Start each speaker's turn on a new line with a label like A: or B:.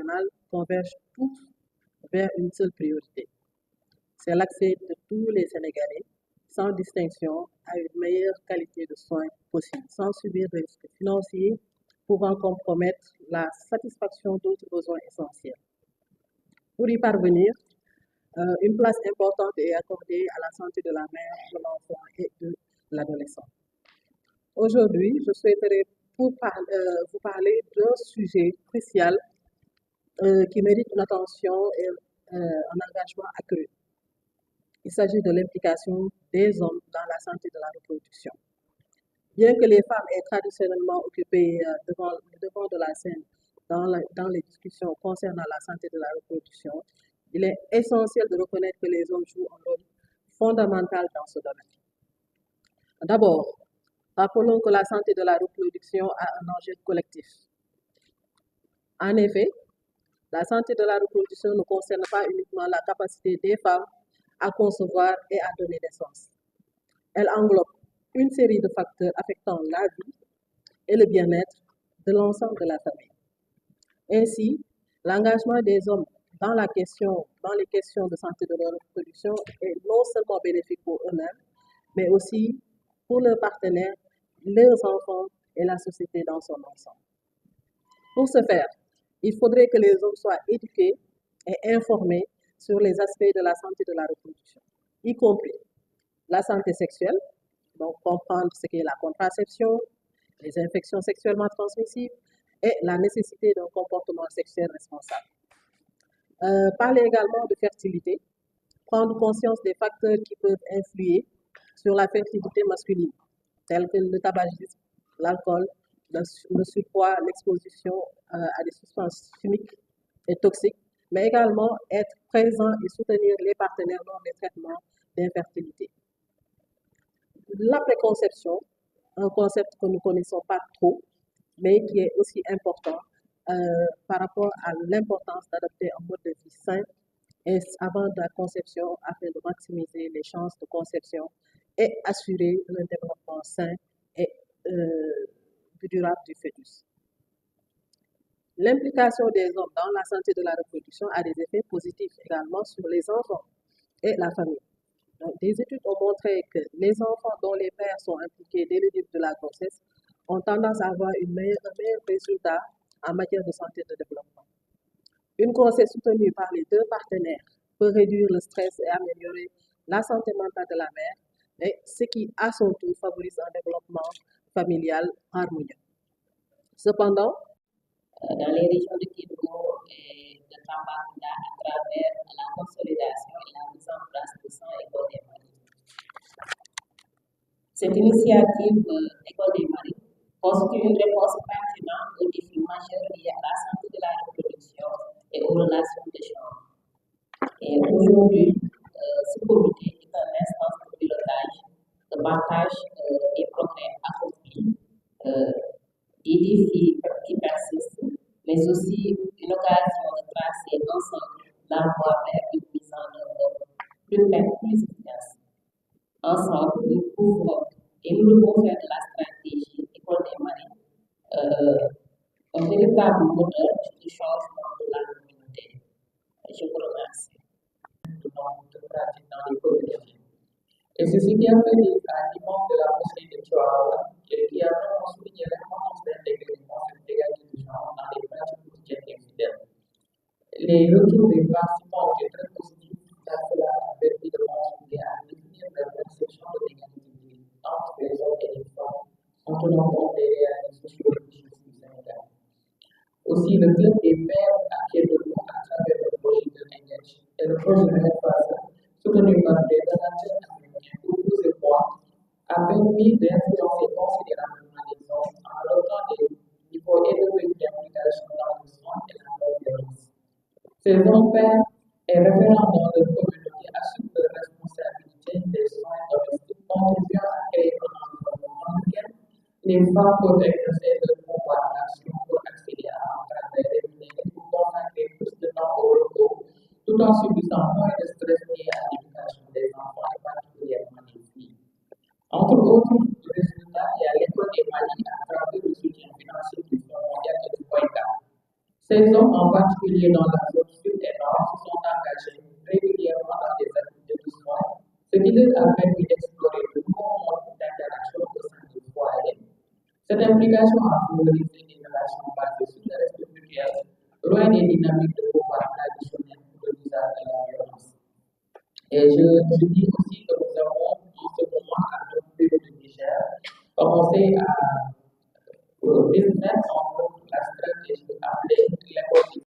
A: nationale convergent tous vers une seule priorité. C'est l'accès de tous les Sénégalais, sans distinction, à une meilleure qualité de soins possible, sans subir de risques financiers pouvant compromettre la satisfaction d'autres besoins essentiels. Pour y parvenir, une place importante est accordée à la santé de la mère, de l'enfant et de l'adolescent. Aujourd'hui, je souhaiterais vous parler d'un sujet crucial qui mérite une attention et un engagement accru. Il s'agit de l'implication des hommes dans la santé de la reproduction. Bien que les femmes aient traditionnellement occupé le devant de la scène dans les discussions concernant la santé de la reproduction, il est essentiel de reconnaître que les hommes jouent un rôle fondamental dans ce domaine. D'abord, rappelons que la santé de la reproduction a un enjeu collectif. En effet, la santé de la reproduction ne concerne pas uniquement la capacité des femmes à concevoir et à donner naissance. Elle englobe une série de facteurs affectant la vie et le bien-être de l'ensemble de la famille. Ainsi, l'engagement des hommes dans les questions de santé de la reproduction est non seulement bénéfique pour eux-mêmes, mais aussi pour leurs partenaires, leurs enfants et la société dans son ensemble. Pour ce faire, il faudrait que les hommes soient éduqués et informés sur les aspects de la santé de la reproduction, y compris la santé sexuelle, donc comprendre ce qu'est la contraception, les infections sexuellement transmissibles et la nécessité d'un comportement sexuel responsable. Parler également de fertilité, prendre conscience des facteurs qui peuvent influer sur la fertilité masculine, tels que le tabagisme, l'alcool, le surpoids, l'exposition à des substances chimiques et toxiques, mais également être présent et soutenir les partenaires dans les traitements d'infertilité. La préconception, un concept que nous ne connaissons pas trop, mais qui est aussi important par rapport à l'importance d'adopter un mode de vie sain avant la conception afin de maximiser les chances de conception et assurer un développement sain et durable du fœtus. L'implication des hommes dans la santé de la reproduction a des effets positifs également sur les enfants et la famille. Donc, des études ont montré que les enfants dont les pères sont impliqués dès le début de la grossesse ont tendance à avoir un meilleur résultat en matière de santé et de développement. Une grossesse soutenue par les deux partenaires peut réduire le stress et améliorer la santé mentale de la mère, et ce qui, à son tour, favorise un développement familial harmonieux. Cependant,
B: dans les régions de Kédougou et de Tambacounda à travers la consolidation et la mise en place de 100 écoles des marines. Cette initiative École des marines constitue une réponse pertinente aux défis majeurs liés à la santé de la reproduction et aux relations de genre. Et aujourd'hui, ce comité est un instance de pilotage, de partage des progrès accomplis, des défis qui persistent, mais aussi une occasion de tracer ensemble la voie vers une mise en œuvre plus efficace. Ensemble, nous pouvons et nous devons faire de la stratégie École des marines un véritable moteur du changement de la communauté. Je vous remercie.
C: De pratique dans les communautés. Et c'est ce qui a fait l'imam de la mosquée de Chihuahua qui a vraiment souligné l'importance d'intégrer le concept d'égalité de genre dans les pratiques quotidiennes et fidèles. Les retours des participants ont été très positifs, car cela a permis de contribuer à définir la perception de l'égalité entre les hommes et les femmes en tenant compte des réalités socio-religieuses du Sénégal. Aussi, le club des pères a Kédougou à travers le projet de Engage et le projet de Refasa, soutenu par des donateurs américains pour 12 mois, a permis d'influencer considérablement les hommes en leur donnant des niveaux élevés d'implication dans le soin et la non-violence. Ces hommes pères et référents dans leur communauté assument leur responsabilité des soins domestiques, contribuant à créer un environnement dans lequel les femmes peuvent exercer leur pouvoir d'action pour accéder à un travail rémunéré pour consacrer plus de temps au repos, tout en subissant moins de stress lié à l'éducation des enfants et particulièrement des filles. Entre autres résultats, il y a l'école des Mali à travers le soutien financier du Fonds mondial et du FOICA. Ces hommes, en particulier dans la zone sud et nord, se sont engagés régulièrement dans des activités de soins, ce qui leur a permis d'explorer de nouveaux modes d'interaction au sein du foyer. Cette implication a favorisé des relations basées sur le respect mutuel, loin des dynamiques de pouvoir traditionnelles de l'usage de la violence. Et je dis aussi que nous avons en ce moment à notre bureau de Niger commencé à business en la stratégie appelée l'école